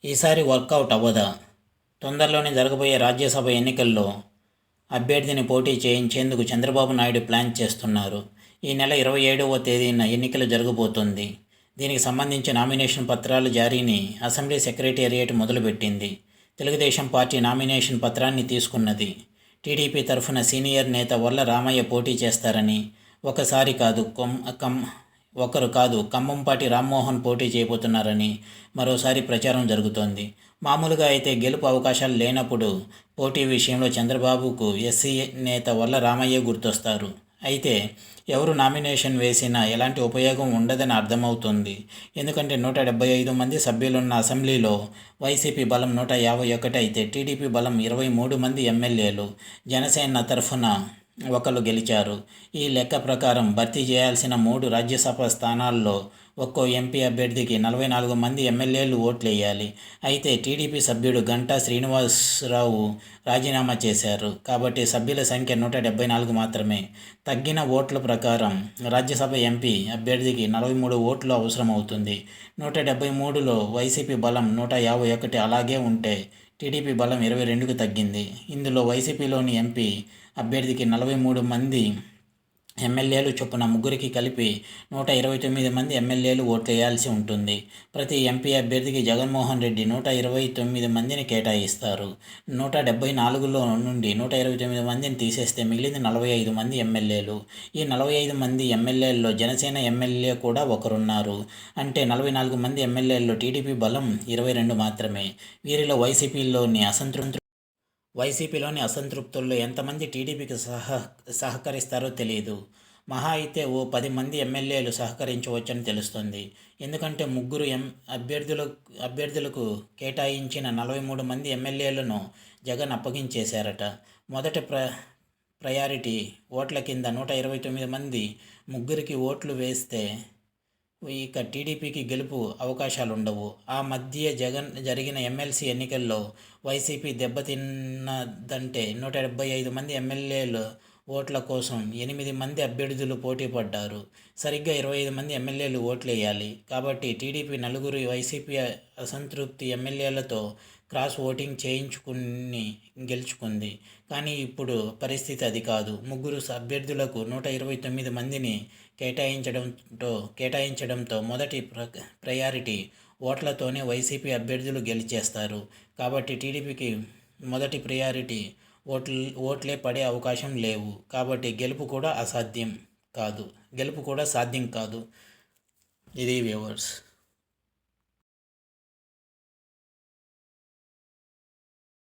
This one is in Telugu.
ఈసారి వర్కౌట్ అవ్వదా? తొందరలోనే జరగబోయే రాజ్యసభ ఎన్నికల్లో అభ్యర్థిని పోటీ చేయించేందుకు చంద్రబాబు నాయుడు ప్లాన్ చేస్తున్నారు. ఈ నెల 27వ తేదీన ఎన్నికలు జరగబోతోంది. దీనికి సంబంధించి నామినేషన్ పత్రాల జారీని అసెంబ్లీ సెక్రటేరియట్ మొదలుపెట్టింది. తెలుగుదేశం పార్టీ నామినేషన్ పత్రాన్ని తీసుకున్నది. టీడీపీ తరఫున సీనియర్ నేత వల్ల రామయ్య పోటీ చేస్తారని, ఒకరు కాదు ఖమ్మంపాటి రామ్మోహన్ పోటీ చేయబోతున్నారని మరోసారి ప్రచారం జరుగుతోంది. మామూలుగా అయితే గెలుపు అవకాశాలు లేనప్పుడు పోటీ విషయంలో చంద్రబాబుకు ఎస్సీ నేత వల్ల రామయ్య గుర్తొస్తారు. అయితే ఎవరు నామినేషన్ వేసినా ఎలాంటి ఉపయోగం ఉండదని అర్థమవుతుంది. ఎందుకంటే 175 మంది సభ్యులున్న అసెంబ్లీలో వైసీపీ బలం 151 అయితే టీడీపీ బలం 23 మంది ఎమ్మెల్యేలు. జనసేన తరఫున ఒకరు గెలిచారు. ఈ లెక్క ప్రకారం భర్తీ చేయాల్సిన 3 రాజ్యసభ స్థానాల్లో ఒక్కో ఎంపీ అభ్యర్థికి 44 మంది ఎమ్మెల్యేలు ఓట్లేయాలి. అయితే టీడీపీ సభ్యుడు గంటా శ్రీనివాసరావు రాజీనామా చేశారు. కాబట్టి సభ్యుల సంఖ్య 174 మాత్రమే. తగ్గిన ఓట్ల ప్రకారం రాజ్యసభ ఎంపీ అభ్యర్థికి 43 ఓట్లు అవసరమవుతుంది. 173లో వైసీపీ బలం 151 అలాగే ఉంటే టీడీపీ బలం 22కు తగ్గింది. ఇందులో వైసీపీలోని ఎంపీ అభ్యర్థికి 43 మంది ఎమ్మెల్యేలు చొప్పున ముగ్గురికి కలిపి 129 మంది ఎమ్మెల్యేలు ఓట్లేయాల్సి ఉంటుంది. ప్రతి ఎంపీ అభ్యర్థికి జగన్మోహన్ రెడ్డి 129 మందిని కేటాయిస్తారు. 174లో నుండి 129 మందిని తీసేస్తే మిగిలింది 45 మంది ఎమ్మెల్యేలు. ఈ 45 మంది ఎమ్మెల్యేల్లో జనసేన ఎమ్మెల్యే కూడా ఒకరున్నారు. అంటే 44 మంది ఎమ్మెల్యేల్లో టీడీపీ బలం 22 మాత్రమే. వీరిలో వైసీపీలోని అసంతృప్తుల్లో ఎంతమంది టీడీపీకి సహకరిస్తారో తెలియదు. మహా అయితే ఓ 10 మంది ఎమ్మెల్యేలు సహకరించవచ్చని తెలుస్తుంది. ఎందుకంటే ముగ్గురు అభ్యర్థులకు కేటాయించిన 43 మంది ఎమ్మెల్యేలను జగన్ అప్పగించేశారట. మొదటి ప్రయారిటీ ఓట్ల కింద 129 మంది ముగ్గురికి ఓట్లు వేస్తే ఇక టీడీపీకి గెలుపు అవకాశాలుండవు. ఆ మధ్య జరిగిన ఎమ్మెల్సీ ఎన్నికల్లో వైసీపీ దెబ్బతిన్నదంటే 175 మంది ఎమ్మెల్యేల ఓట్ల కోసం 8 మంది అభ్యర్థులు పోటీ పడ్డారు. సరిగ్గా 25 మంది ఎమ్మెల్యేలు ఓట్లేయాలి. కాబట్టి టీడీపీ 4 వైసీపీ అసంతృప్తి ఎమ్మెల్యేలతో క్రాస్ ఓటింగ్ చేయించుకుని గెలుచుకుంది. కానీ ఇప్పుడు పరిస్థితి అది కాదు. ముగ్గురు అభ్యర్థులకు 129 మందిని కేటాయించడంతో మొదటి ప్రయారిటీ ఓట్లతోనే వైసీపీ అభ్యర్థులు గెలిచేస్తారు. కాబట్టి టీడీపీకి మొదటి ప్రయారిటీ ఓట్లే పడే అవకాశం లేవు. కాబట్టి గెలుపు కూడా సాధ్యం కాదు. ఇది వ్యూవర్స్.